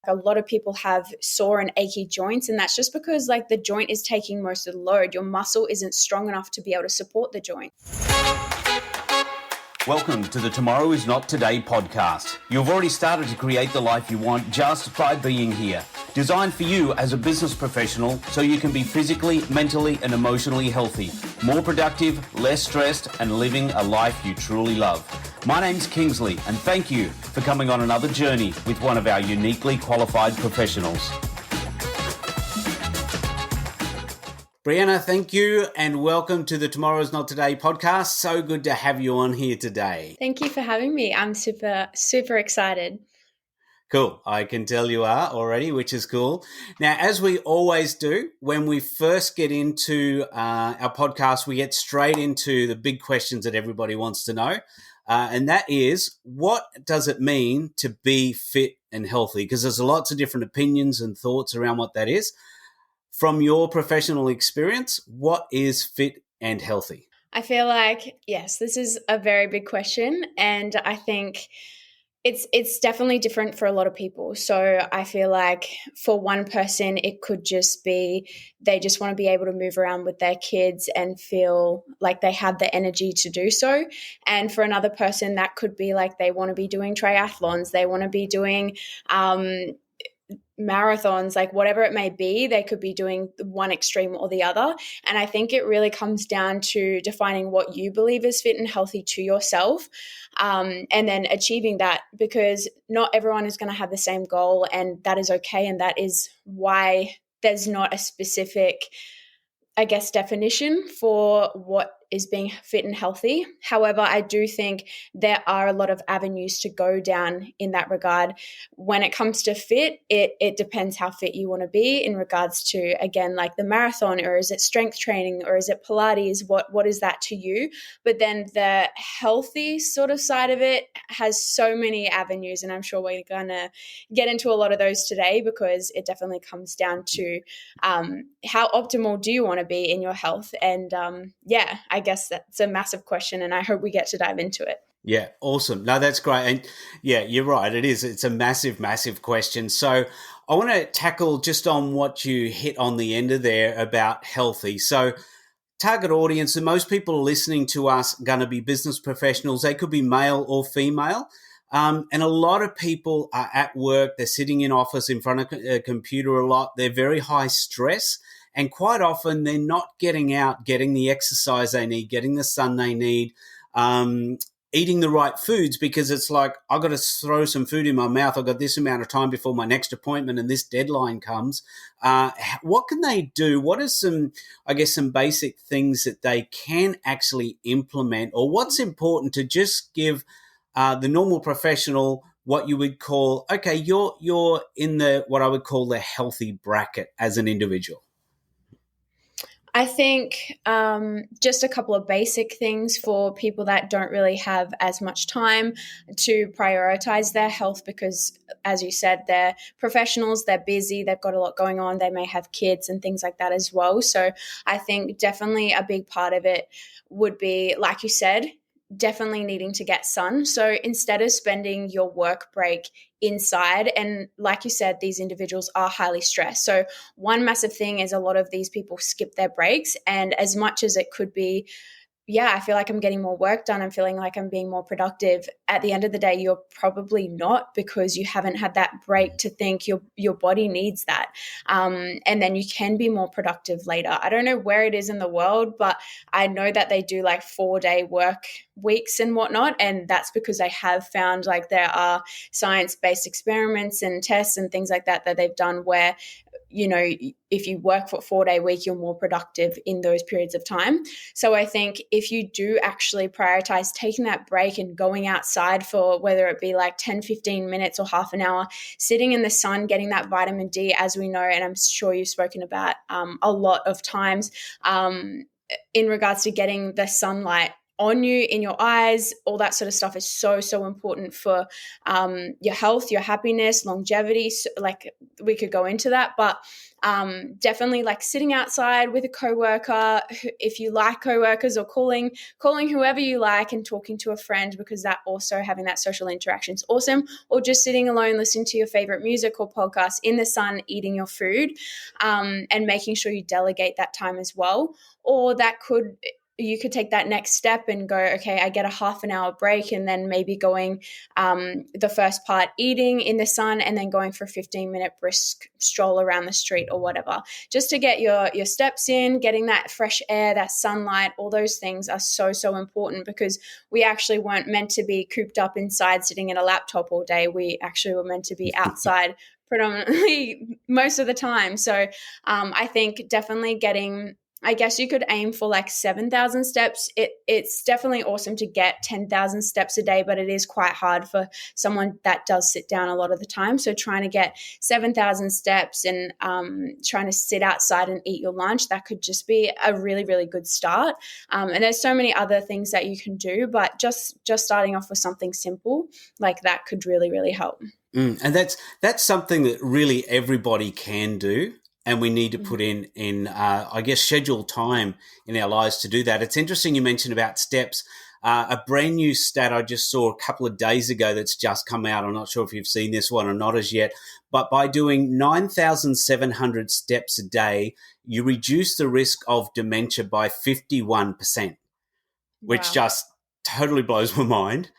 A lot of people have sore and achy joints, and that's just because like the joint is taking most of the load. Your muscle isn't strong enough to be able to support the joint. Welcome to the Tomorrow is Not Today podcast. You've already started to create the life you want just by being here. Designed for you as a business professional so you can be physically, mentally, and emotionally healthy, more productive, less stressed, and living a life you truly love. My name's Kingsley, and thank you for coming on another journey with one of our uniquely qualified professionals. Brianna, thank you, and welcome to the Tomorrow is Not Today podcast. So good to have you on here today. Thank you for having me. I'm super excited. Cool. I can tell you are already, which is cool. Now, as we always do, when we first get into our podcast, we get straight into the big questions that everybody wants to know. And that is, what does it mean to be fit and healthy? Because there's lots of different opinions and thoughts around what that is. From your professional experience, what is fit and healthy? I feel like, yes, this is a very big question. And I think it's definitely different for a lot of people. So I feel like for one person, it could just be they just want to be able to move around with their kids and feel like they have the energy to do so. And for another person, that could be like they want to be doing triathlons, they want to be doing marathons, like whatever it may be, they could be doing one extreme or the other. And I think it really comes down to defining what you believe is fit and healthy to yourself, and then achieving that, because not everyone is going to have the same goal, and that is okay. And that is why there's not a specific, I guess, definition for what is being fit and healthy. However, I do think there are a lot of avenues to go down in that regard. When it comes to fit, it depends how fit you want to be in regards to, again, like the marathon, or is it strength training, or is it Pilates? What is that to you? But then the healthy sort of side of it has so many avenues, and I'm sure we're going to get into a lot of those today, because it definitely comes down to how optimal do you want to be in your health? And I guess that's a massive question, and I hope we get to dive into it. Yeah, awesome. No, that's great. And yeah, you're right. It's a massive, massive question. So I want to tackle just on what you hit on the end of there about healthy. So target audience, and most people listening to us are going to be business professionals. They could be male or female. And a lot of people are at work. They're sitting in office in front of a computer a lot. They're very high stress. And quite often they're not getting out, getting the exercise they need, getting the sun they need, eating the right foods, because it's like, I've got to throw some food in my mouth. I've got this amount of time before my next appointment and this deadline comes. What can they do? What are some basic things that they can actually implement, or what's important to just give the normal professional what you would call, okay, you're in the, what I would call the healthy bracket as an individual? I think just a couple of basic things for people that don't really have as much time to prioritize their health, because, as you said, they're professionals, they're busy, they've got a lot going on, they may have kids and things like that as well. So I think definitely a big part of it would be, like you said, definitely needing to get sun. So instead of spending your work break inside, and like you said, these individuals are highly stressed. So one massive thing is a lot of these people skip their breaks, and as much as it could be, I feel like I'm getting more work done, I'm feeling like I'm being more productive, at the end of the day, you're probably not, because you haven't had that break to think your body needs that. And then you can be more productive later. I don't know where it is in the world, but I know that they do like 4-day work weeks and whatnot. And that's because I have found like there are science-based experiments and tests and things like that they've done where, you know, if you work for a 4-day week, you're more productive in those periods of time. So I think if you do actually prioritize taking that break and going outside for whether it be like 10, 15 minutes or half an hour, sitting in the sun, getting that vitamin D, as we know, and I'm sure you've spoken about a lot of times in regards to getting the sunlight on you, in your eyes, all that sort of stuff is so, so important for your health, your happiness, longevity. So, like, we could go into that, but definitely like sitting outside with a coworker, if you like coworkers, or calling whoever you like and talking to a friend, because that also having that social interaction is awesome. Or just sitting alone, listening to your favorite music or podcast in the sun, eating your food, and making sure you delegate that time as well. Or you could take that next step and go, okay, I get a half an hour break, and then maybe going the first part eating in the sun, and then going for a 15-minute brisk stroll around the street or whatever, just to get your steps in, getting that fresh air, that sunlight. All those things are so, so important, because we actually weren't meant to be cooped up inside sitting at a laptop all day. We actually were meant to be outside predominantly most of the time. So I think definitely I guess you could aim for like 7,000 steps. It's definitely awesome to get 10,000 steps a day, but it is quite hard for someone that does sit down a lot of the time. So trying to get 7,000 steps and trying to sit outside and eat your lunch, that could just be a really, really good start. And there's so many other things that you can do, but just starting off with something simple like that could really, really help. And that's something that really everybody can do. And we need to put in I guess, scheduled time in our lives to do that. It's interesting you mentioned about steps. A brand new stat I just saw a couple of days ago that's just come out. I'm not sure if you've seen this one or not as yet, but by doing 9,700 steps a day, you reduce the risk of dementia by 51%, which Wow. just totally blows my mind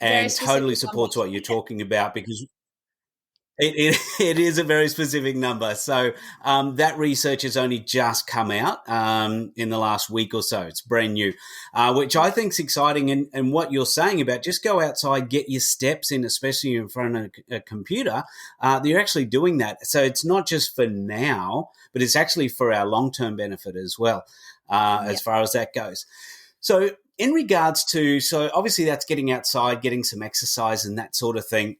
Very and totally specific number. supports what you're talking about, because it is a very specific number. So that research has only just come out in the last week or so. It's brand new, which I think is exciting. And what you're saying about just go outside, get your steps in, especially in front of a computer, you're actually doing that. So it's not just for now, but it's actually for our long-term benefit as well, as far as that goes. So in regards to, so obviously that's getting outside, getting some exercise and that sort of thing.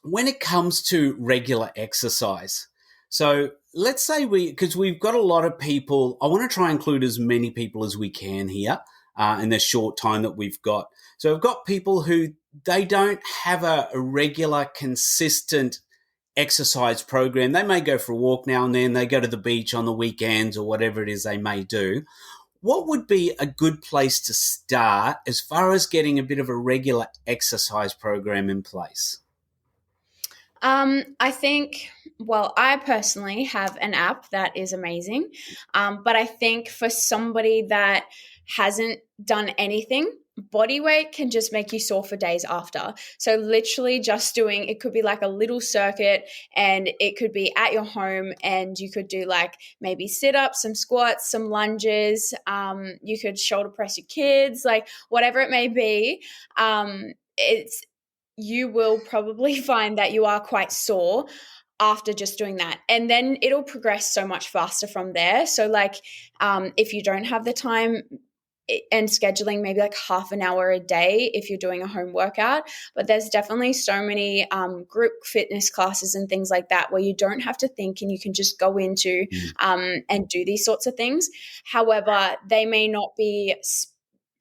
When it comes to regular exercise, so let's say because we've got a lot of people, I want to try and include as many people as we can here in the short time that we've got. So we've got people who they don't have a regular, consistent exercise program. They may go for a walk now and then, they go to the beach on the weekends or whatever it is they may do. What would be a good place to start as far as getting a bit of a regular exercise program in place? I think, well, I personally have an app that is amazing. But I think for somebody that hasn't done anything, body weight can just make you sore for days after. So literally just doing, it could be like a little circuit, and it could be at your home, and you could do like maybe sit-ups, some squats, some lunges. You could shoulder press your kids, like whatever it may be. You will probably find that you are quite sore after just doing that. And then it'll progress so much faster from there. So like if you don't have the time and scheduling maybe like half an hour a day if you're doing a home workout, but there's definitely so many group fitness classes and things like that where you don't have to think and you can just go into and do these sorts of things. However, they may not be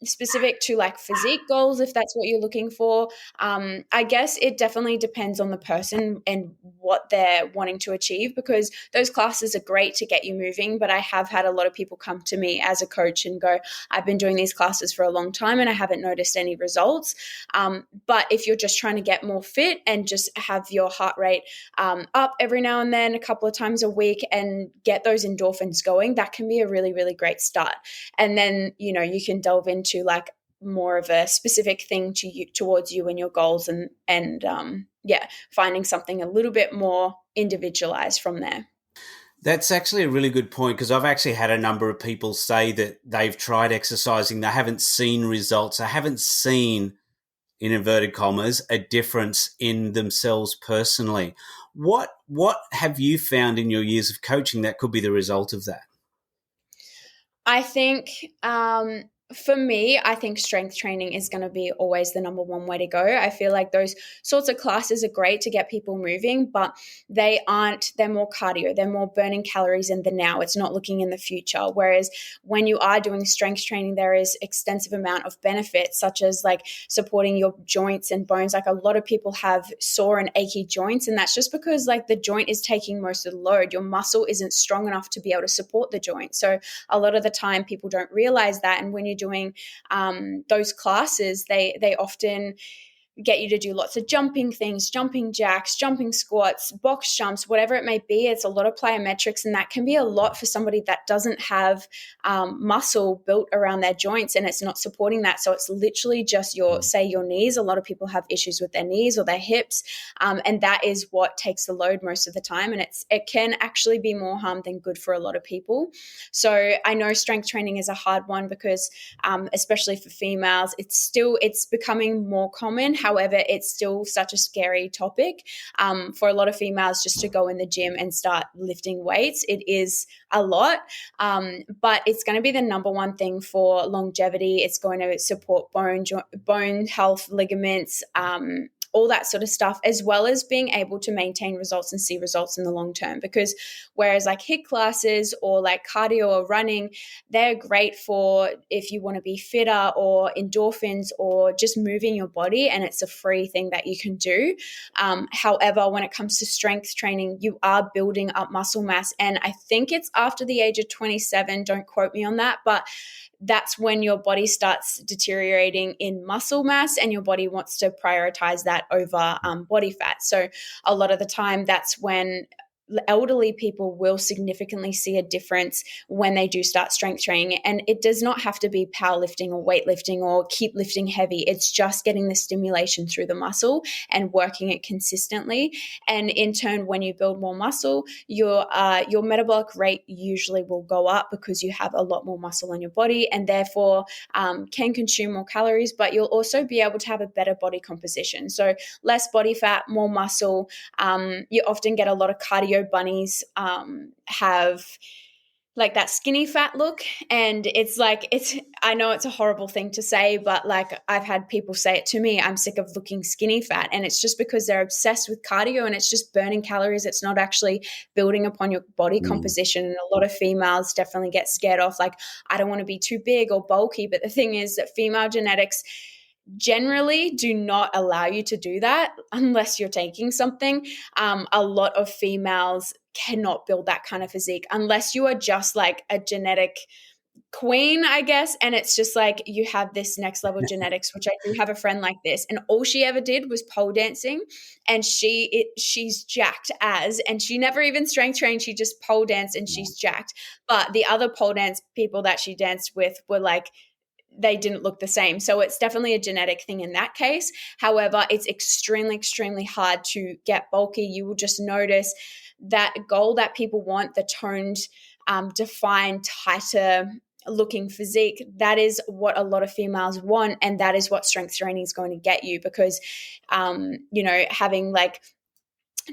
specific to like physique goals if that's what you're looking for. I guess it definitely depends on the person and what they're wanting to achieve, because those classes are great to get you moving, but I have had a lot of people come to me as a coach and go, I've been doing these classes for a long time and I haven't noticed any results. But if you're just trying to get more fit and just have your heart rate up every now and then, a couple of times a week, and get those endorphins going, that can be a really, really great start. And then, you can delve into like more of a specific thing towards you and your goals, and finding something a little bit more individualized from there. That's actually a really good point, because I've actually had a number of people say that they've tried exercising, they haven't seen results, they haven't seen, in inverted commas, a difference in themselves personally. What have you found in your years of coaching that could be the result of that? I think For me, I think strength training is going to be always the number one way to go. I feel like those sorts of classes are great to get people moving, but they're more cardio, they're more burning calories in the now. It's not looking in the future. Whereas when you are doing strength training, there is extensive amount of benefits, such as like supporting your joints and bones. Like a lot of people have sore and achy joints, and that's just because like the joint is taking most of the load. Your muscle isn't strong enough to be able to support the joint. So a lot of the time people don't realize that. And when you're doing those classes, they often get you to do lots of jumping things, jumping jacks, jumping squats, box jumps, whatever it may be. It's a lot of plyometrics, and that can be a lot for somebody that doesn't have muscle built around their joints and it's not supporting that. So it's literally just your knees. A lot of people have issues with their knees or their hips, and that is what takes the load most of the time. And it can actually be more harm than good for a lot of people. So I know strength training is a hard one because especially for females, it's becoming more common. However, it's still such a scary topic for a lot of females just to go in the gym and start lifting weights. It is a lot, but it's going to be the number one thing for longevity. It's going to support bone health, ligaments, all that sort of stuff, as well as being able to maintain results and see results in the long term. Because whereas like HIIT classes or like cardio or running, they're great for if you want to be fitter or endorphins or just moving your body, and it's a free thing that you can do. However, when it comes to strength training, you are building up muscle mass. And I think it's after the age of 27, don't quote me on that, but that's when your body starts deteriorating in muscle mass and your body wants to prioritize that over body fat. So a lot of the time that's when elderly people will significantly see a difference when they do start strength training. And it does not have to be powerlifting or weightlifting or keep lifting heavy. It's just getting the stimulation through the muscle and working it consistently. And in turn, when you build more muscle, your metabolic rate usually will go up because you have a lot more muscle in your body and therefore can consume more calories, but you'll also be able to have a better body composition. So less body fat, more muscle. You often get a lot of cardio bunnies have like that skinny fat look, and I know it's a horrible thing to say, but like I've had people say it to me, I'm sick of looking skinny fat, and it's just because they're obsessed with cardio and it's just burning calories. It's not actually building upon your body composition. And a lot of females definitely get scared off like, I don't want to be too big or bulky, but the thing is that female genetics generally do not allow you to do that unless you're taking something. A lot of females cannot build that kind of physique unless you are just like a genetic queen, I guess. And it's just like you have this next level genetics, which I do have a friend like this. And all she ever did was pole dancing, and she's jacked and she never even strength trained. She just pole danced and she's jacked. But the other pole dance people that she danced with were like, they didn't look the same. So it's definitely a genetic thing in that case. However, it's extremely, extremely hard to get bulky. You will just notice that goal that people want, the toned, defined, tighter looking physique, that is what a lot of females want. And that is what strength training is going to get you because, having like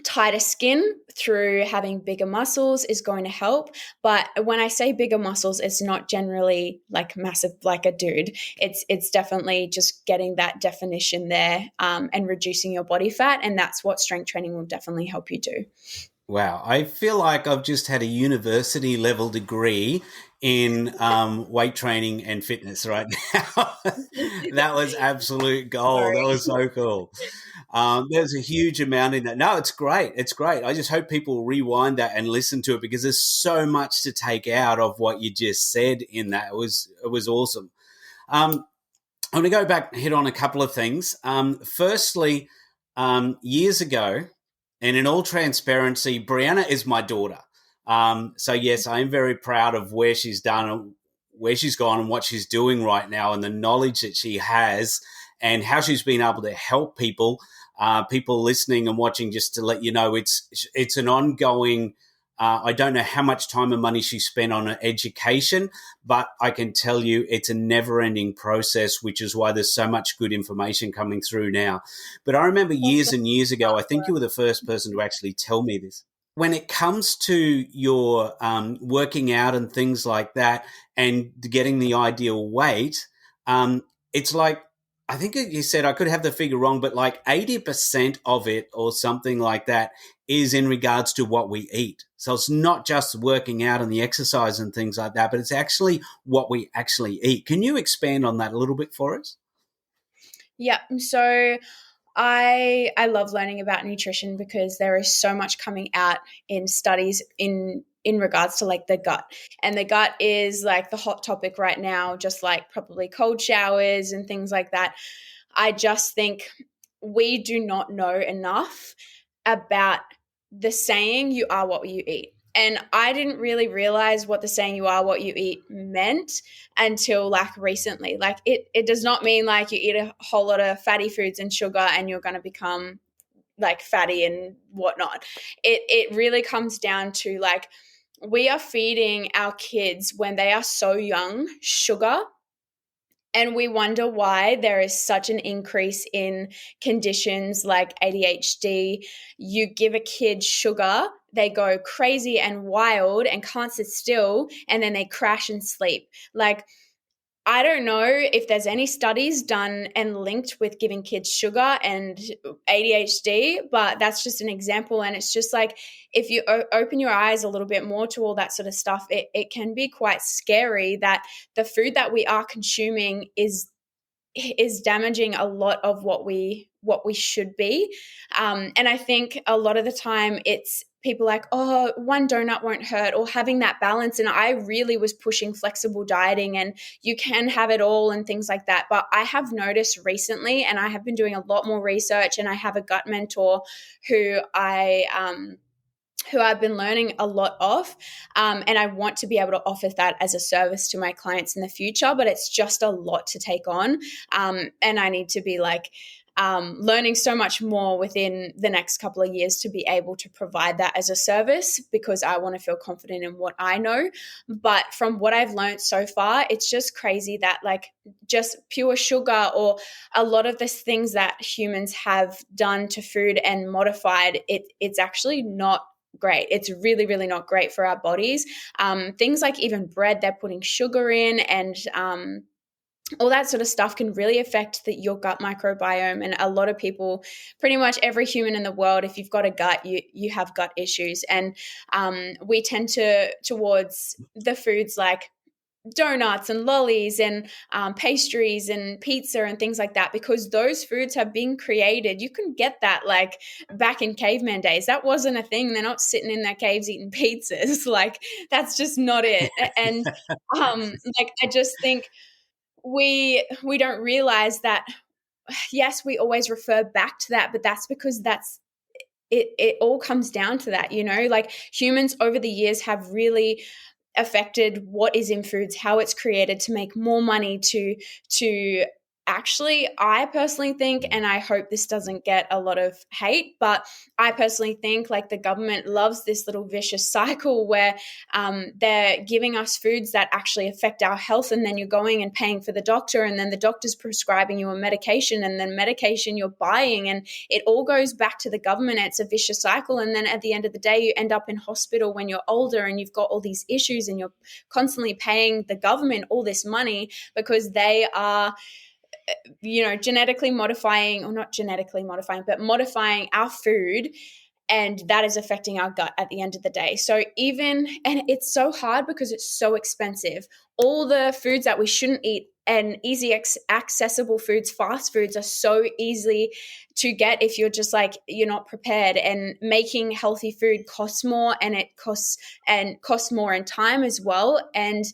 tighter skin through having bigger muscles is going to help. But when I say bigger muscles, it's not generally like massive like a dude. It's definitely just getting that definition there and reducing your body fat. And that's what strength training will definitely help you do. Wow. I feel like I've just had a university level degree in weight training and fitness right now. That was absolute gold. Sorry. That was so cool. There's a huge amount in that. No, it's great. It's great. I just hope people rewind that and listen to it because there's so much to take out of what you just said in that. It was awesome. I'm going to go back and hit on a couple of things. Firstly, years ago, and in all transparency, Brianna is my daughter. So yes, I am very proud of where she's done, where she's gone and what she's doing right now and the knowledge that she has and how she's been able to help people listening and watching, just to let you know, it's an ongoing, I don't know how much time and money she spent on education, but I can tell you it's a never-ending process, which is why there's so much good information coming through now. But I remember years and years ago, I think you were the first person to actually tell me this. when it comes to your working out and things like that and getting the ideal weight, it's like, I think you said, I could have the figure wrong, but like 80% of it or something like that is in regards to what we eat. So it's not just working out and the exercise and things like that, but it's actually what we actually eat. Can you expand on that a little bit for us? Yeah. So I love learning about nutrition because there is so much coming out in studies in regards to like the gut. And the gut is like the hot topic right now, just like probably cold showers and things like that. I just think we do not know enough about the saying, you are what you eat. And I didn't really realize what the saying, you are what you eat, meant until like recently. Like it does not mean like you eat a whole lot of fatty foods and sugar and you're going to become like fatty and whatnot. It really comes down to like, we are feeding our kids when they are so young sugar, and we wonder why there is such an increase in conditions like ADHD. You give a kid sugar, they go crazy and wild and can't sit still, and then they crash and sleep. Like, I don't know if there's any studies done and linked with giving kids sugar and ADHD, but that's just an example. And it's just like, if you open your eyes a little bit more to all that sort of stuff, it can be quite scary that the food that we are consuming is damaging a lot of what we should be. And I think a lot of the time it's people like, oh, one donut won't hurt, or having that balance. And I really was pushing flexible dieting and you can have it all and things like that. But I have noticed recently, and I have been doing a lot more research, and I have a gut mentor who I've been learning a lot of. And I want to be able to offer that as a service to my clients in the future, but it's just a lot to take on. And I need to be like learning so much more within the next couple of years to be able to provide that as a service, because I want to feel confident in what I know. But from what I've learned so far, it's just crazy that like just pure sugar or a lot of the things that humans have done to food and modified it's actually not great. It's really, really not great for our bodies. Things like even bread, they're putting sugar in, and all that sort of stuff can really affect your gut microbiome. And a lot of people, pretty much every human in the world, if you've got a gut, you have gut issues. And we tend towards the foods like donuts and lollies and pastries and pizza and things like that, because those foods have been created. You can get that like back in caveman days. That wasn't a thing. They're not sitting in their caves eating pizzas. Like, that's just not it. And like, I just think we don't realize that. Yes, we always refer back to that, but that's because it all comes down to that, like humans over the years have really affected what is in foods, how it's created to make more money, to actually, I personally think, and I hope this doesn't get a lot of hate, but I personally think like the government loves this little vicious cycle where they're giving us foods that actually affect our health, and then you're going and paying for the doctor, and then the doctor's prescribing you a medication, and then medication you're buying, and it all goes back to the government. It's a vicious cycle, and then at the end of the day you end up in hospital when you're older and you've got all these issues, and you're constantly paying the government all this money because they are genetically modifying, or not genetically modifying, but modifying our food, and that is affecting our gut at the end of the day. So and it's so hard because it's so expensive. All the foods that we shouldn't eat and easy accessible foods, fast foods, are so easy to get if you're just like, you're not prepared. And making healthy food costs more, and it costs more in time as well. And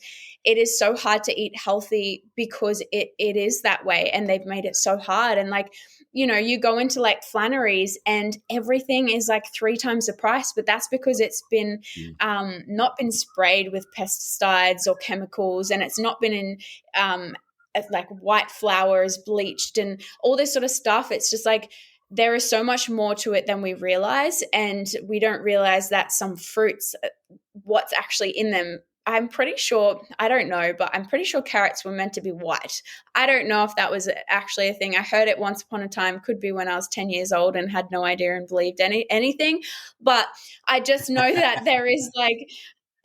it is so hard to eat healthy because it is that way, and they've made it so hard. And like, you go into like Flannery's and everything is like 3 times the price, but that's because it's been not been sprayed with pesticides or chemicals, and it's not been in like white flour is bleached and all this sort of stuff. It's just like, there is so much more to it than we realize, and we don't realize that some fruits, what's actually in them I'm pretty sure, I don't know, but I'm pretty sure carrots were meant to be white. I don't know if that was actually a thing. I heard it once upon a time, could be when I was 10 years old and had no idea and believed anything. But I just know that there is like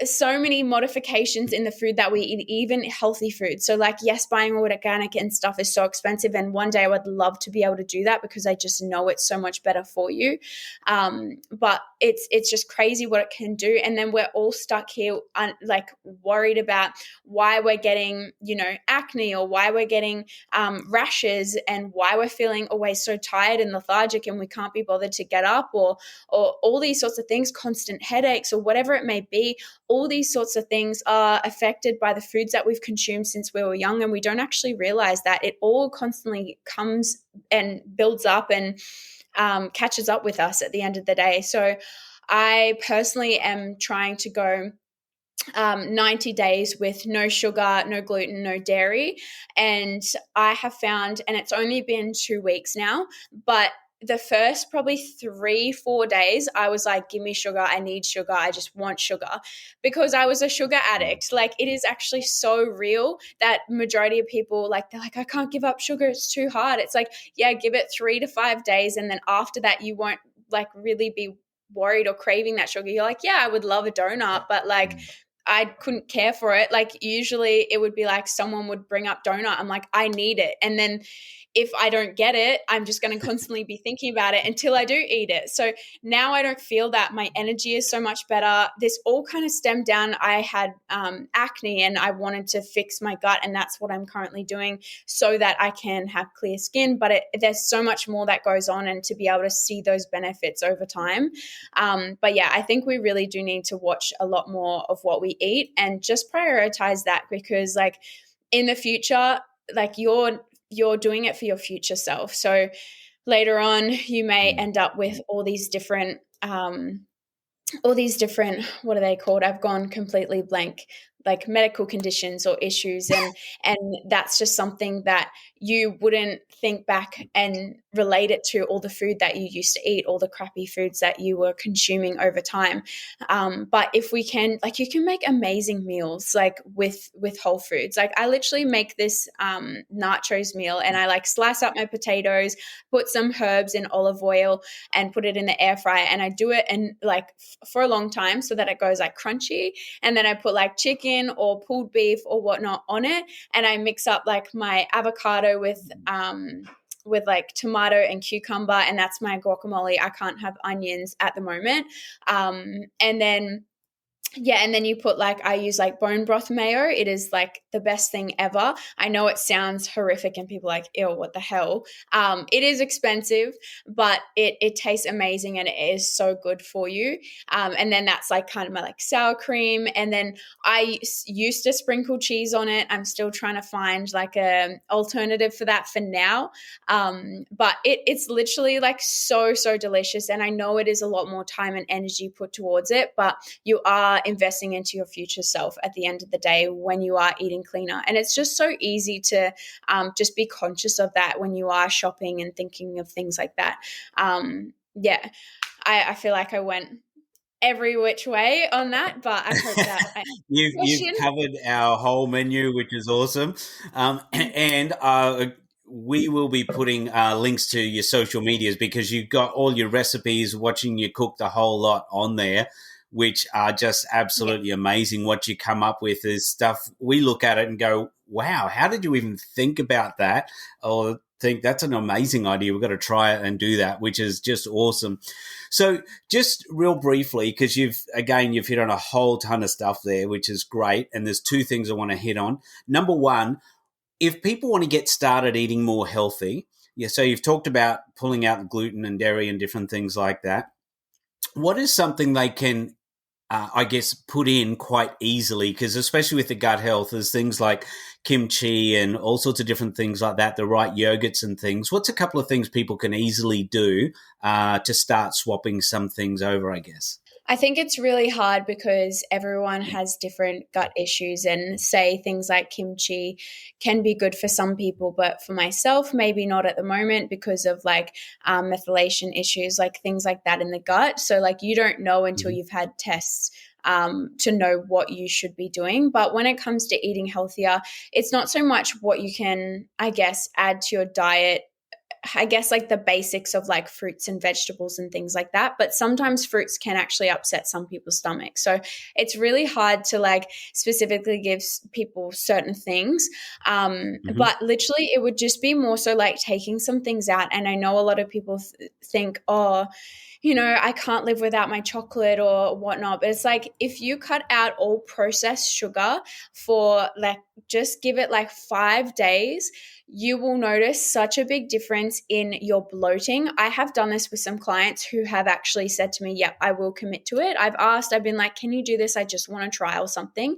so many modifications in the food that we eat, even healthy food. So like, yes, buying all organic and stuff is so expensive. And one day I would love to be able to do that because I just know it's so much better for you. But it's just crazy what it can do. And then we're all stuck here, like worried about why we're getting, acne, or why we're getting rashes, and why we're feeling always so tired and lethargic and we can't be bothered to get up, or all these sorts of things, constant headaches or whatever it may be. All these sorts of things are affected by the foods that we've consumed since we were young, and we don't actually realize that it all constantly comes and builds up and catches up with us at the end of the day. So I personally am trying to go 90 days with no sugar, no gluten, no dairy. And I have found, and it's only been 2 weeks now, but the first probably 3-4 days, I was like, give me sugar. I need sugar. I just want sugar, because I was a sugar addict. Like, it is actually so real that majority of people, like, they're like, I can't give up sugar. It's too hard. It's like, yeah, give it 3 to 5 days. And then after that, you won't like really be worried or craving that sugar. You're like, yeah, I would love a donut, but like, I couldn't care for it. Like, usually it would be like someone would bring up donut. I'm like, I need it. And then if I don't get it, I'm just going to constantly be thinking about it until I do eat it. So now I don't feel that. My energy is so much better. This all kind of stemmed down. I had acne and I wanted to fix my gut, and that's what I'm currently doing so that I can have clear skin. But there's so much more that goes on, and to be able to see those benefits over time. But yeah, I think we really do need to watch a lot more of what we eat and just prioritize that, because like in the future, like you're doing it for your future self. So later on, you may end up with all these different, what are they called? I've gone completely blank, like medical conditions or issues. And that's just something that you wouldn't think back and relate it to all the food that you used to eat, all the crappy foods that you were consuming over time. But if we can, like, you can make amazing meals, like with whole foods. Like, I literally make this nachos meal, and I like slice up my potatoes, put some herbs in olive oil and put it in the air fryer. And I do it and like for a long time so that it goes like crunchy. And then I put like chicken or pulled beef or whatnot on it. And I mix up like my avocado with like tomato and cucumber, and that's my guacamole. I can't have onions at the moment. And then you put like, I use like bone broth mayo. It is like the best thing ever. I know it sounds horrific and people are like, ew, what the hell? It is expensive, but it tastes amazing and it is so good for you. And then that's like kind of my like sour cream. And then I used to sprinkle cheese on it. I'm still trying to find like a alternative for that for now. But it's literally like so, so delicious. And I know it is a lot more time and energy put towards it, but you are investing into your future self at the end of the day when you are eating cleaner. And it's just so easy to just be conscious of that when you are shopping and thinking of things like that. I feel like I went every which way on that, but I hope that you've covered our whole menu, which is awesome. And we will be putting links to your social medias, because you've got all your recipes, watching you cook the whole lot on there, which are just absolutely amazing. What you come up with is stuff we look at it and go, wow, how did you even think about that? Or think that's an amazing idea. We've got to try it and do that, which is just awesome. So just real briefly, because you've hit on a whole ton of stuff there, which is great. And there's 2 things I want to hit on. Number one, if people want to get started eating more healthy, so you've talked about pulling out the gluten and dairy and different things like that. What is something they can put in quite easily? Because especially with the gut health, there's things like kimchi and all sorts of different things like that, the right yogurts and things. What's a couple of things people can easily do to start swapping some things over, I guess? I think it's really hard because everyone has different gut issues, and say things like kimchi can be good for some people, but for myself, maybe not at the moment because of like methylation issues, like things like that in the gut. So like you don't know until Mhm. you've had tests to know what you should be doing. But when it comes to eating healthier, it's not so much what you can, I guess, add to your diet. I guess like the basics of like fruits and vegetables and things like that. But sometimes fruits can actually upset some people's stomachs. So it's really hard to like specifically give people certain things. Mhm. But literally, it would just be more so like taking some things out. And I know a lot of people think, oh, I can't live without my chocolate or whatnot. But it's like if you cut out all processed sugar for like just give it like 5 days, you will notice such a big difference in your bloating. I have done this with some clients who have actually said to me, yep, I will commit to it. I've been like, can you do this? I just want to try or something.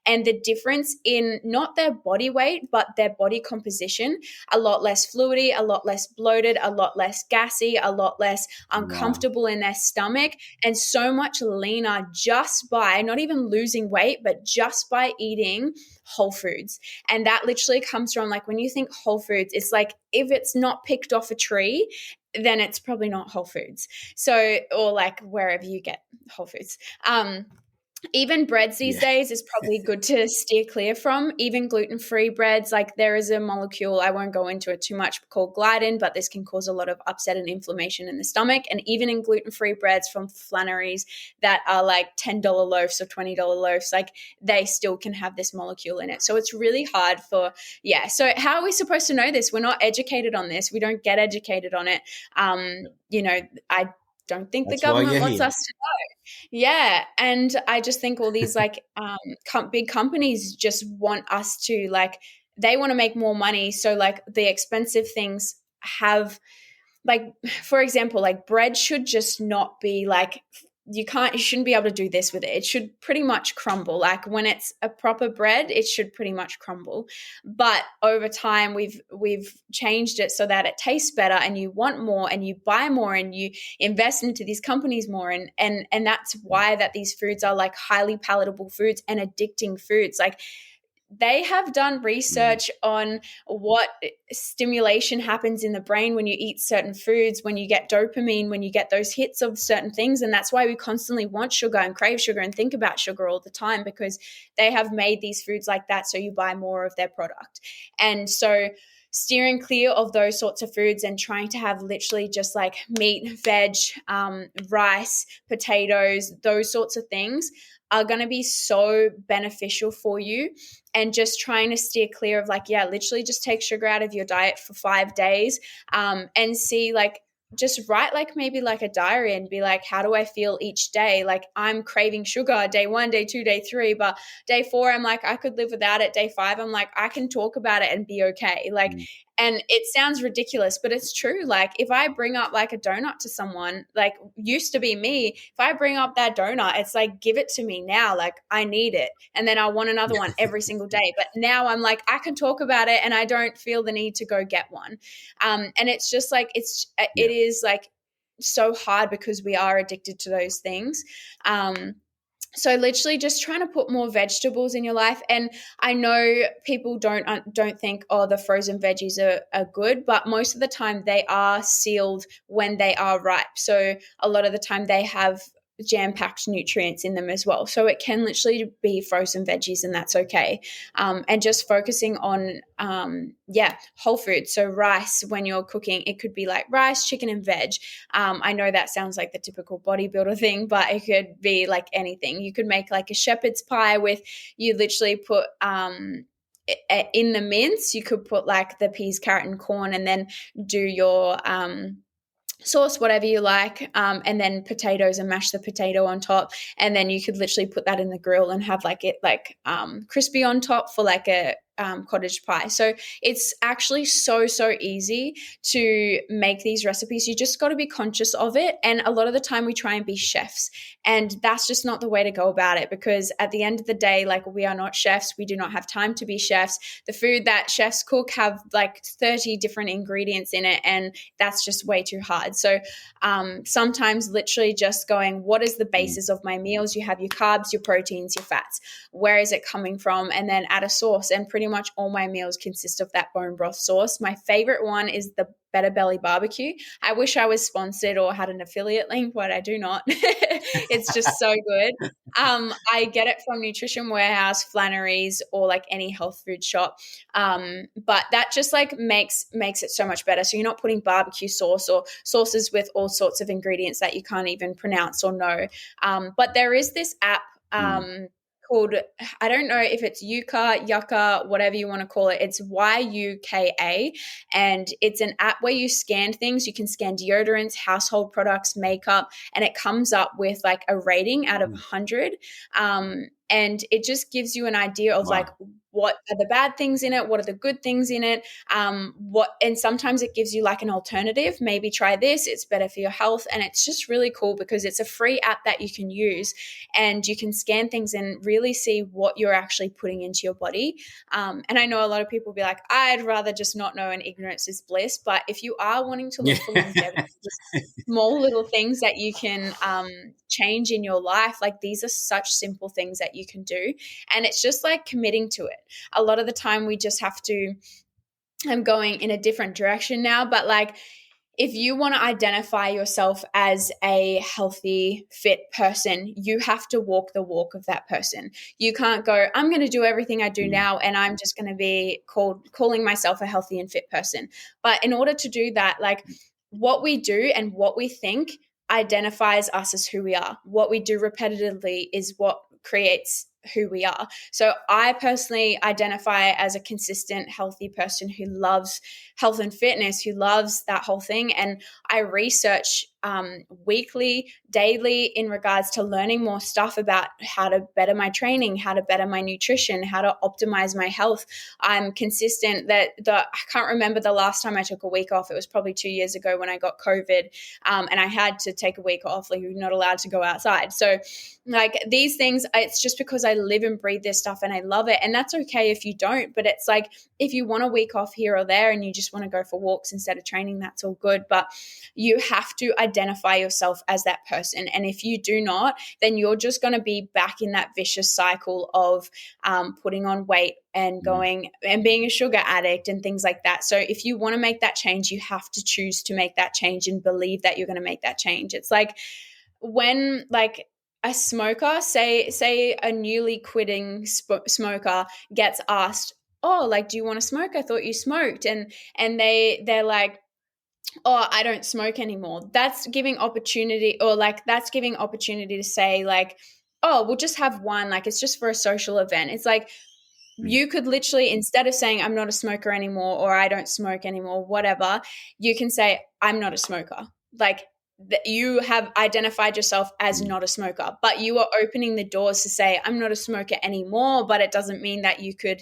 And the difference in not their body weight, but their body composition, a lot less fluidy, a lot less bloated, a lot less gassy, a lot less Wow. uncomfortable in their stomach, and so much leaner just by not even losing weight, but just by eating whole foods. And that literally comes from like when you think whole foods, it's like if it's not picked off a tree, then it's probably not whole foods. So, or like wherever you get whole foods. Even breads these Yeah. days is probably good to steer clear from. Even gluten-free breads, like there is a molecule, I won't go into it too much, called gliadin, but this can cause a lot of upset and inflammation in the stomach. And even in gluten-free breads from Flannery's that are like $10 loaves or $20 loaves, like they still can have this molecule in it. So it's really hard for, yeah. So how are we supposed to know this? We're not educated on this. We don't get educated on it. I don't think the That's why government you're wants here. us to. Yeah, and I just think all these like big companies just want us to like they want to make more money, so like the expensive things have like for example, like bread should just not be like you shouldn't be able to do this with it. It should pretty much crumble. Like when it's a proper bread, it should pretty much crumble. But over time we've changed it so that it tastes better and you want more and you buy more and you invest into these companies more, and that's why that these foods are like highly palatable foods and addicting foods. Like they have done Mm. research on what stimulation happens in the brain when you eat certain foods, when you get dopamine, when you get those hits of certain things. And that's why we constantly want sugar and crave sugar and think about sugar all the time, because they have made these foods like that. So you buy more of their product. And so steering clear of those sorts of foods and trying to have literally just like meat, veg, rice, potatoes, those sorts of things are going to be so beneficial for you. And just trying to steer clear of like, yeah, literally just take sugar out of your diet for 5 days, and see like, just write like maybe like a diary and be like, how do I feel each day? Like I'm craving sugar day 1, day 2, day 3, but day 4 I'm like I could live without it. Day 5 I'm like I can talk about it and be okay. Like, Mm. and it sounds ridiculous, but it's true. Like if I bring up like a donut to someone, like used to be me, if I bring up that donut, it's like, give it to me now. Like I need it. And then I want another one every single day. But now I'm like, I can talk about it and I don't feel the need to go get one. And it's just like, it Yeah. is like so hard because we are addicted to those things. So literally just trying to put more vegetables in your life. And I know people don't think, oh, the frozen veggies are good, but most of the time they are sealed when they are ripe. So a lot of the time they have jam-packed nutrients in them as well. So it can literally be frozen veggies and that's okay. And just focusing on, whole foods. So rice, when you're cooking, it could be like rice, chicken and veg. I know that sounds like the typical bodybuilder thing, but it could be like anything. You could make like a shepherd's pie with, you literally put, in the mince, you could put like the peas, carrot, and corn, and then do your sauce, whatever you like, and then potatoes and mash the potato on top, and then you could literally put that in the grill and have like it like crispy on top for like cottage pie. So it's actually so easy to make these recipes. You just got to be conscious of it. And a lot of the time we try and be chefs, and that's just not the way to go about it, because at the end of the day, like, we are not chefs. We do not have time to be chefs. The food that chefs cook have like 30 different ingredients in it, and that's just way too hard. So sometimes literally just going, what is the basis of my meals? You have your carbs, your proteins, your fats. Where is it coming from? And then add a sauce. And pretty much all my meals consist of that bone broth sauce. My favorite one is the Better Belly barbecue. I wish I was sponsored or had an affiliate link, but I do not. It's just so good. I get it from Nutrition Warehouse, Flannery's, or like any health food shop. But that just like makes it so much better. So you're not putting barbecue sauce or sauces with all sorts of ingredients that you can't even pronounce or know. But there is this app called, I don't know if it's Yuka, whatever you want to call it. It's YUKA, and it's an app where you scan things. You can scan deodorants, household products, makeup, and it comes up with like a rating out of 100. And it just gives you an idea of like, what are the bad things in it? What are the good things in it? And sometimes it gives you like an alternative. Maybe try this. It's better for your health. And it's just really cool because it's a free app that you can use, and you can scan things and really see what you're actually putting into your body. And I know a lot of people will be like, I'd rather just not know, and ignorance is bliss. But if you are wanting to look for longevity, small little things that you can change in your life, like these are such simple things that you can do. And it's just like committing to it. A lot of the time we just have to, I'm going in a different direction now, but like, if you want to identify yourself as a healthy, fit person, you have to walk the walk of that person. You can't go, I'm going to do everything I do now, and I'm just going to be calling myself a healthy and fit person. But in order to do that, like, what we do and what we think identifies us as who we are. What we do repetitively is what creates who we are. So I personally identify as a consistent, healthy person who loves health and fitness, who loves that whole thing. And I research weekly, daily in regards to learning more stuff about how to better my training, how to better my nutrition, how to optimize my health. I'm consistent. I can't remember the last time I took a week off. It was probably 2 years ago when I got COVID, and I had to take a week off. Like, you're not allowed to go outside. So like these things, it's just because I live and breathe this stuff and I love it. And that's okay if you don't, but it's like, if you want a week off here or there and you just want to go for walks instead of training, that's all good. But you have to identify yourself as that person. And if you do not, then you're just going to be back in that vicious cycle of putting on weight and going and being a sugar addict and things like that. So if you want to make that change, you have to choose to make that change and believe that you're going to make that change. It's like when like a smoker, say a newly quitting smoker gets asked, oh, like, do you want to smoke? I thought you smoked. And they're like, oh, I don't smoke anymore. That's giving opportunity, or like that's giving opportunity to say like, oh, we'll just have one, like it's just for a social event. It's like, you could literally, instead of saying I'm not a smoker anymore, or I don't smoke anymore, whatever, you can say I'm not a smoker. Like, you have identified yourself as not a smoker, but you are opening the doors to say I'm not a smoker anymore, but it doesn't mean that you could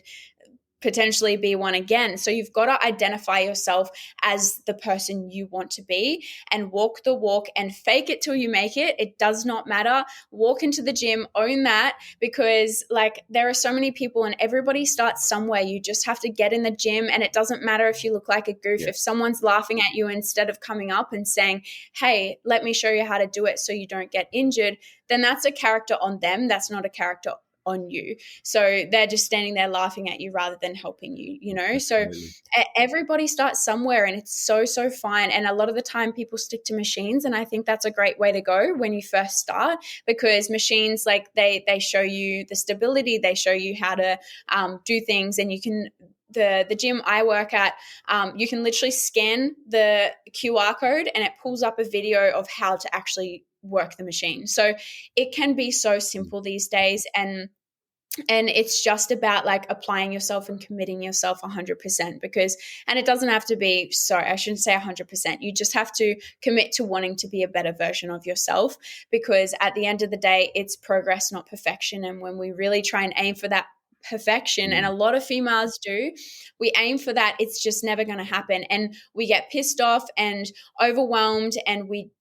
potentially be one again. So you've got to identify yourself as the person you want to be and walk the walk and fake it till you make it. It does not matter. Walk into the gym, own that, because like there are so many people and everybody starts somewhere. You just have to get in the gym, and it doesn't matter if you look like a goof. If someone's laughing at you instead of coming up and saying, hey, let me show you how to do it so you don't get injured, then that's a character on them. That's not a character on you. So they're just standing there laughing at you rather than helping you, you know? So everybody starts somewhere, and it's so fine. And a lot of the time people stick to machines, and I think that's a great way to go when you first start, because machines, like they show you the stability, they show you how to do things, and you can the gym I work at, you can literally scan the QR code and it pulls up a video of how to actually work the machine. So it can be so simple these days, and it's just about like applying yourself and committing yourself 100%, because, and it doesn't have to be, sorry, I shouldn't say 100%. You just have to commit to wanting to be a better version of yourself, because at the end of the day, it's progress, not perfection. And when we really try and aim for that perfection, and a lot of females do. We aim for that. It's just never going to happen, and we get pissed off and overwhelmed, and we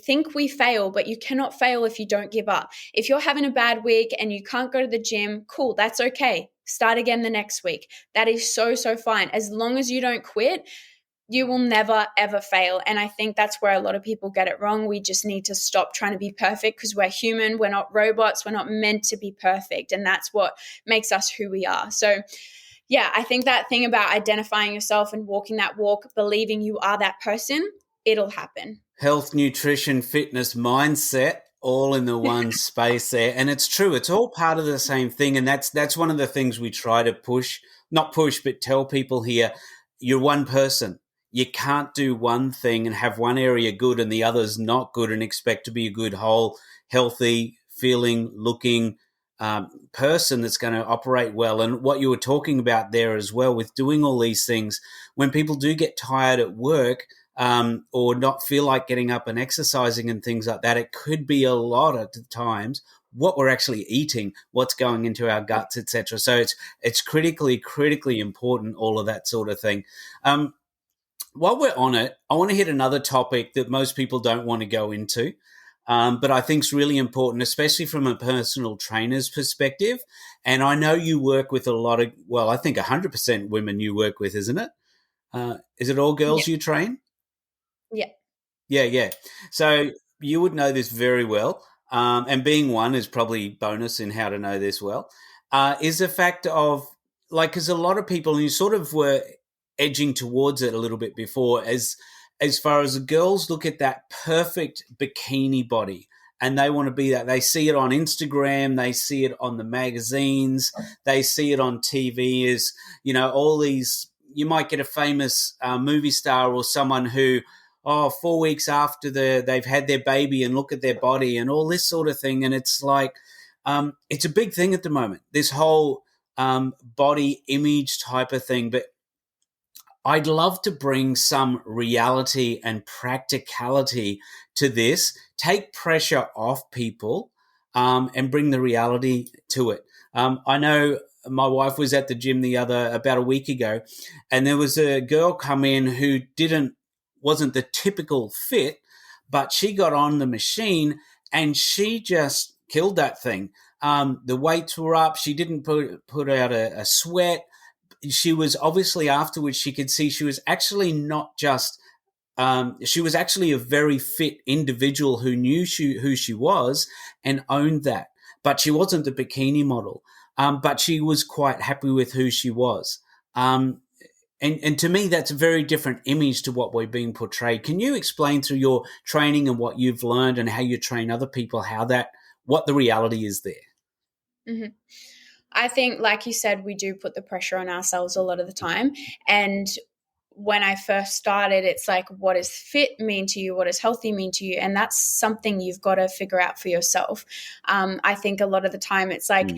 think we fail, but you cannot fail if you don't give up. If you're having a bad week and you can't go to the gym, cool, that's okay. Start again the next week. That is so fine. As long as you don't quit, you will never, ever fail. And I think that's where a lot of people get it wrong. We just need to stop trying to be perfect, because we're human. We're not robots. We're not meant to be perfect. And that's what makes us who we are. So yeah, I think that thing about identifying yourself and walking that walk, believing you are that person, it'll happen. Health, nutrition, fitness, mindset, all in the one space there. And it's true. It's all part of the same thing. And that's one of the things we try to not push, but tell people here. You're one person. You can't do one thing and have one area good and the others not good and expect to be a good, whole, healthy, feeling, looking person that's going to operate well. And what you were talking about there as well with doing all these things, when people do get tired at work or not feel like getting up and exercising and things like that, it could be a lot of times what we're actually eating, what's going into our guts, etc. So it's critically important, all of that sort of thing. While we're on it, I want to hit another topic that most people don't want to go into, but I think is really important, especially from a personal trainer's perspective. And I know you work with a lot of, I think 100% women you work with, isn't it? Is it all girls you train? Yeah. Yeah. So you would know this very well. And being one is probably bonus in how to know this well, is the fact of, like, because a lot of people, and you sort of were edging towards it a little bit before, as far as the girls look at that perfect bikini body and they want to be that. They see it on Instagram, they see it on the magazines, they see it on TV as, all these, you might get a famous movie star or someone who, 4 weeks after they've had their baby and look at their body and all this sort of thing. And it's like, it's a big thing at the moment, this whole body image type of thing. But I'd love to bring some reality and practicality to this, take pressure off people, and bring the reality to it. I know my wife was at the gym about a week ago, and there was a girl come in who wasn't the typical fit, but she got on the machine and she just killed that thing. The weights were up. She didn't put out a sweat. She was obviously afterwards, she could see she was actually not just, she was actually a very fit individual who knew who she was and owned that. But she wasn't the bikini model. But she was quite happy with who she was. And to me, that's a very different image to what we're being portrayed. Can you explain through your training and what you've learned and how you train other people, what the reality is there? Mm-hmm. I think, like you said, we do put the pressure on ourselves a lot of the time. And when I first started, it's like, what does fit mean to you? What does healthy mean to you? And that's something you've got to figure out for yourself. I think a lot of the time it's like,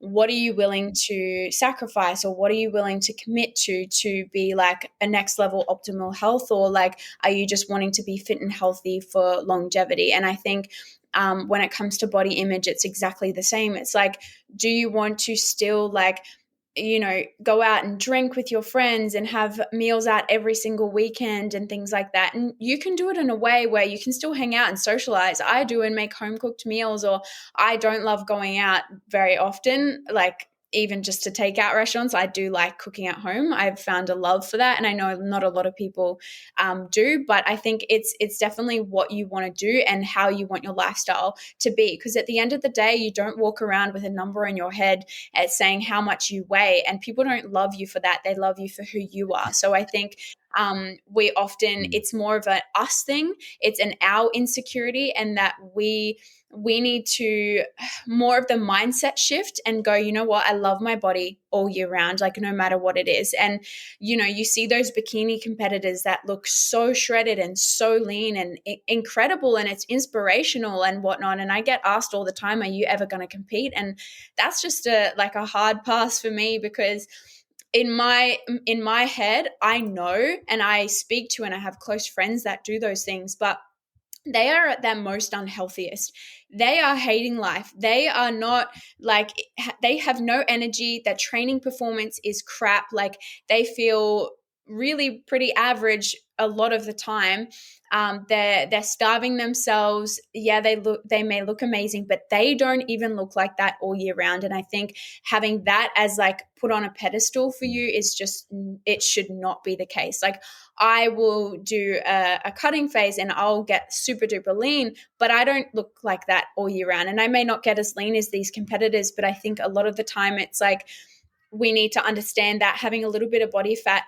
what are you willing to sacrifice, or what are you willing to commit to be like a next level optimal health? Or like, are you just wanting to be fit and healthy for longevity? And I think when it comes to body image, it's exactly the same. It's like, do you want to still go out and drink with your friends and have meals out every single weekend and things like that? And you can do it in a way where you can still hang out and socialize. I do, and make home cooked meals, or I don't love going out very often, like even just to take out restaurants. I do like cooking at home. I've found a love for that. And I know not a lot of people do, but I think it's definitely what you want to do and how you want your lifestyle to be. Because at the end of the day, you don't walk around with a number in your head at saying how much you weigh, and people don't love you for that. They love you for who you are. So I think we often, it's more of an us thing. It's an our insecurity, and that we need to more of the mindset shift and go, you know what, I love my body all year round, like no matter what it is. And, you see those bikini competitors that look so shredded and so lean and incredible, and it's inspirational and whatnot. And I get asked all the time, are you ever going to compete? And that's just a hard pass for me, because in my head, I know, and I speak to, and I have close friends that do those things, but they are at their most unhealthiest. They are hating life. They are not like, they have no energy. Their training performance is crap. Like, they feel really pretty average a lot of the time. They're starving themselves. Yeah, they may look amazing, but they don't even look like that all year round. And I think having that as like put on a pedestal for you is just, it should not be the case. Like, I will do a cutting phase and I'll get super duper lean, but I don't look like that all year round. And I may not get as lean as these competitors, but I think a lot of the time it's like, we need to understand that having a little bit of body fat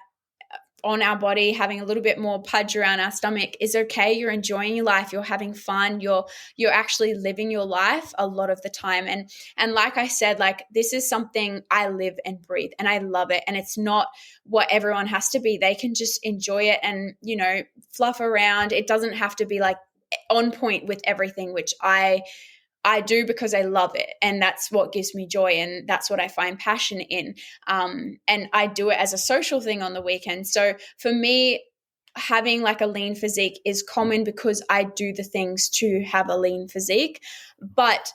on our body, having a little bit more pudge around our stomach is okay. You're enjoying your life. You're having fun. You're actually living your life a lot of the time. And like I said, like, this is something I live and breathe, and I love it. And it's not what everyone has to be. They can just enjoy it and, fluff around. It doesn't have to be like on point with everything, which I do because I love it, and that's what gives me joy, and that's what I find passion in. And I do it as a social thing on the weekend. So for me, having like a lean physique is common because I do the things to have a lean physique. But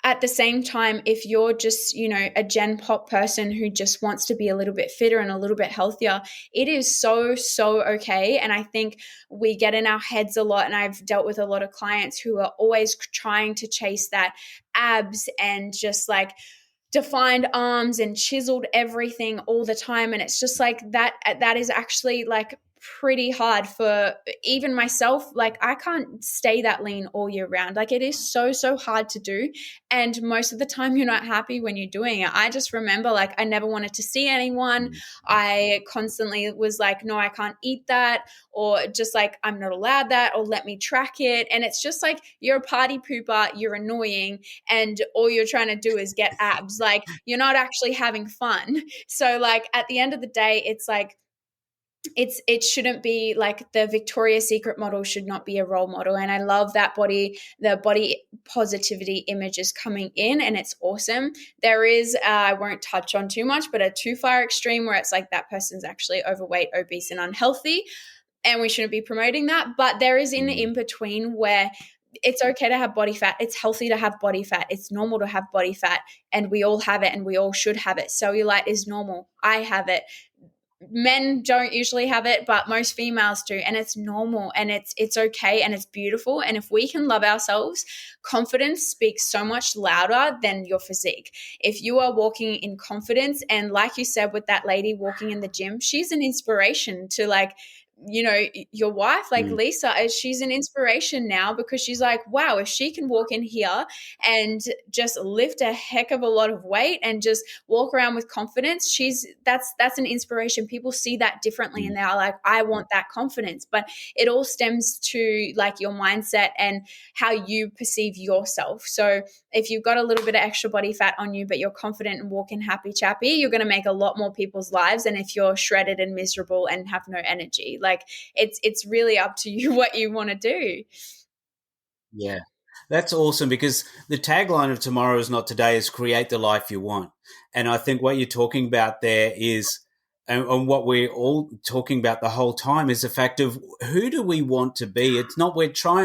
at the same time, if you're just, a Gen Pop person who just wants to be a little bit fitter and a little bit healthier, it is so, so okay. And I think we get in our heads a lot. And I've dealt with a lot of clients who are always trying to chase that abs and just like defined arms and chiseled everything all the time. And it's just like that is actually like pretty hard for even myself. Like, I can't stay that lean all year round. Like, it is so, so hard to do. And most of the time you're not happy when you're doing it. I just remember, like, I never wanted to see anyone. I constantly was like, no, I can't eat that, or just like, I'm not allowed that, or let me track it. And it's just like, you're a party pooper, you're annoying, and all you're trying to do is get abs. Like, you're not actually having fun. So like, at the end of the day, it's like, it shouldn't be like, the Victoria's Secret model should not be a role model. And I love that the body positivity image is coming in, and it's awesome. There is, I won't touch on too much, but a too far extreme where it's like that person's actually overweight, obese, and unhealthy, and we shouldn't be promoting that. But there is in between where it's okay to have body fat. It's healthy to have body fat. It's normal to have body fat, and we all have it, and we all should have it. Cellulite is normal. I have it. Men don't usually have it, but most females do, and it's normal, and it's okay, and it's beautiful. And if we can love ourselves, confidence speaks so much louder than your physique. If you are walking in confidence, and like you said with that lady walking in the gym, she's an inspiration to, like, your wife, like Lisa, she's an inspiration now, because she's like, wow, if she can walk in here and just lift a heck of a lot of weight and just walk around with confidence, that's an inspiration. People see that differently, and they're like, I want that confidence. But it all stems to like your mindset and how you perceive yourself. So if you've got a little bit of extra body fat on you, but you're confident and walking happy chappy, you're going to make a lot more people's lives. And if you're shredded and miserable and have no energy, like, it's really up to you what you want to do. Yeah, that's awesome, because the tagline of Tomorrow Is Not Today is create the life you want. And I think what you're talking about there is, and what we're all talking about the whole time, is the fact of, who do we want to be? It's not,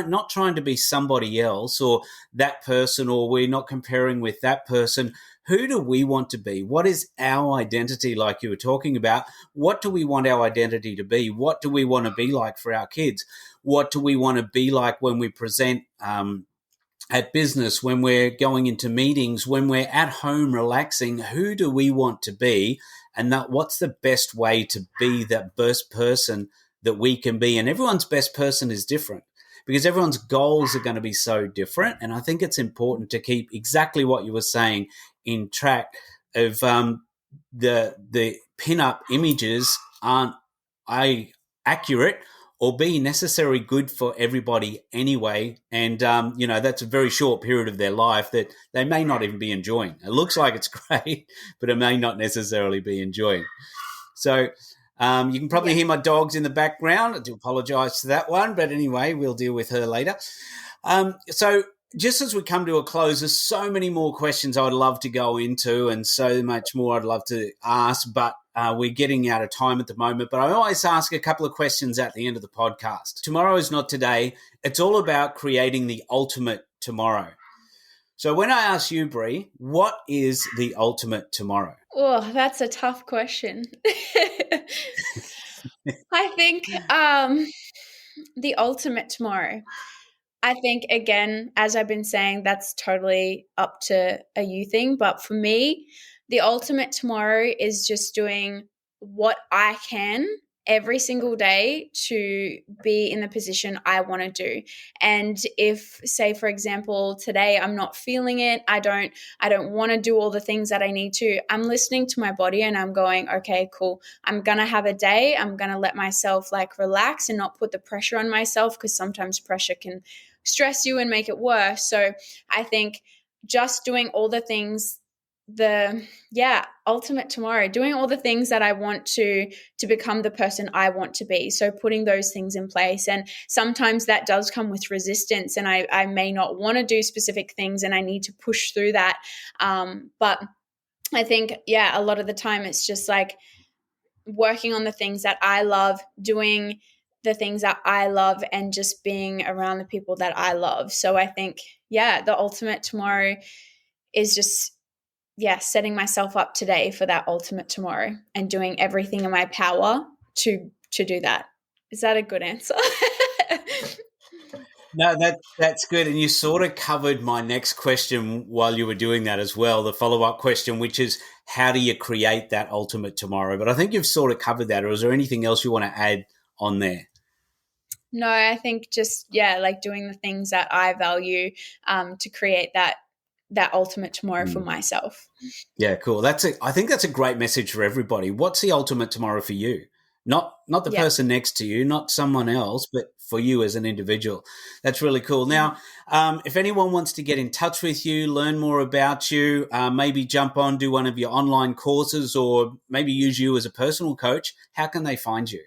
not trying to be somebody else or that person, or we're not comparing with that person. Who do we want to be? What is our identity, like you were talking about? What do we want our identity to be? What do we want to be like for our kids? What do we want to be like when we present at business, when we're going into meetings, when we're at home relaxing? Who do we want to be? And what's the best way to be that best person that we can be? And everyone's best person is different, because everyone's goals are going to be so different. And I think it's important to keep exactly what you were saying in track of the pin-up images aren't accurate or be necessarily good for everybody anyway. And, that's a very short period of their life that they may not even be enjoying. It looks like it's great, but it may not necessarily be enjoying. So you can probably hear my dogs in the background. I do apologize for that one, but anyway, we'll deal with her later. So just as we come to a close, there's so many more questions I would love to go into, and so much more I'd love to ask, but we're getting out of time at the moment, but I always ask a couple of questions at the end of the podcast. Tomorrow is not today. It's all about creating the ultimate tomorrow. So when I ask you, Bre, what is the ultimate tomorrow? Oh, that's a tough question. I think the ultimate tomorrow. I think, again, as I've been saying, that's totally up to a you thing. But for me, the ultimate tomorrow is just doing what I can every single day to be in the position I want to do. And if, say, for example, today I'm not feeling it, I don't want to do all the things that I need to, I'm listening to my body and I'm going, okay, cool. I'm going to have a day. I'm going to let myself like relax and not put the pressure on myself, because sometimes pressure can stress you and make it worse. So I think just doing all the things, ultimate tomorrow, doing all the things that I want to become the person I want to be. So putting those things in place. And sometimes that does come with resistance, and I may not want to do specific things and I need to push through that. But I think, a lot of the time it's just like working on the things that I love, doing the things that I love, and just being around the people that I love. So I think, the ultimate tomorrow is just, setting myself up today for that ultimate tomorrow and doing everything in my power to do that. Is that a good answer? No, that's good. And you sort of covered my next question while you were doing that as well, the follow-up question, which is how do you create that ultimate tomorrow? But I think you've sort of covered that. Or is there anything else you want to add on there? No, I think just, like doing the things that I value to create that ultimate tomorrow for myself. Yeah, cool. I think that's a great message for everybody. What's the ultimate tomorrow for you? Not the person next to you, not someone else, but for you as an individual. That's really cool. Now, if anyone wants to get in touch with you, learn more about you, maybe jump on, do one of your online courses, or maybe use you as a personal coach, how can they find you?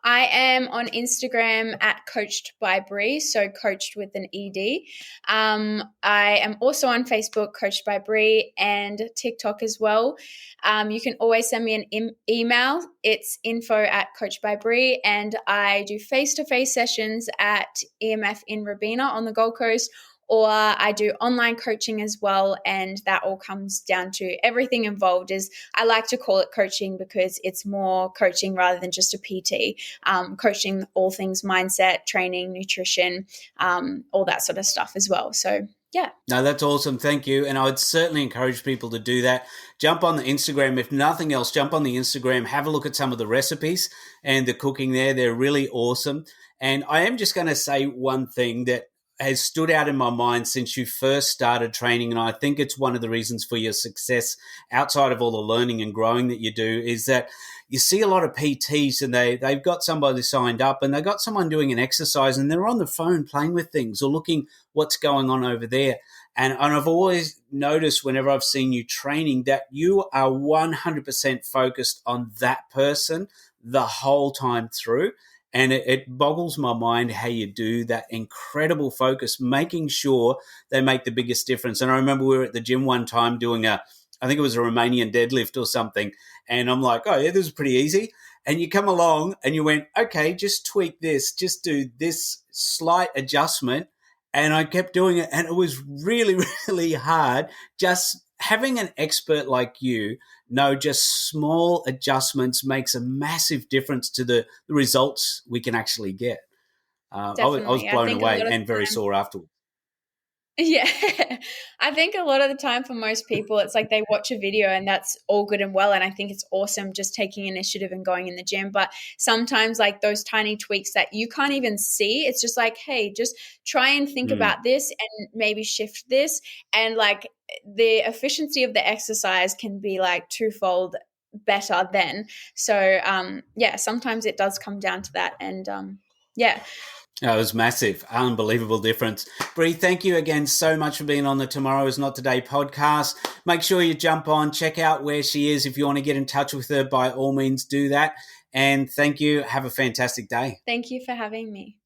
I am on Instagram at Coached by Bre, so coached with an ED. I am also on Facebook, Coached by Bre, and TikTok as well. You can always send me an email. It's info@coachedbybre, and I do face-to-face sessions at EMF in Robina on the Gold Coast, or I do online coaching as well, and that all comes down to everything involved is, I like to call it coaching because it's more coaching rather than just a PT, coaching all things mindset, training, nutrition, all that sort of stuff as well. So yeah. No, that's awesome. Thank you. And I would certainly encourage people to do that. Jump on the Instagram. If nothing else, jump on the Instagram, have a look at some of the recipes and the cooking there. They're really awesome. And I am just going to say one thing that has stood out in my mind since you first started training, and I think it's one of the reasons for your success outside of all the learning and growing that you do, is that you see a lot of PTs and they've got somebody signed up and they've got someone doing an exercise and they're on the phone playing with things or looking what's going on over there. And I've always noticed whenever I've seen you training that you are 100% focused on that person the whole time through. And it boggles my mind how you do that incredible focus, making sure they make the biggest difference. And I remember we were at the gym one time doing I think it was a Romanian deadlift or something. And I'm like, oh, yeah, this is pretty easy. And you come along and you went, okay, just tweak this, just do this slight adjustment. And I kept doing it. And it was really, really hard. Just having an expert like you know just small adjustments makes a massive difference to the results we can actually get. I was blown away and very sore afterwards. Yeah, I think a lot of the time for most people, it's like they watch a video and that's all good and well. And I think it's awesome just taking initiative and going in the gym. But sometimes like those tiny tweaks that you can't even see, it's just like, hey, just try and think about this and maybe shift this. And like the efficiency of the exercise can be like twofold better then. So sometimes it does come down to that. And It was massive, unbelievable difference. Bre, thank you again so much for being on the Tomorrow Is Not Today podcast. Make sure you jump on, check out where she is. If you want to get in touch with her, by all means do that. And thank you. Have a fantastic day. Thank you for having me.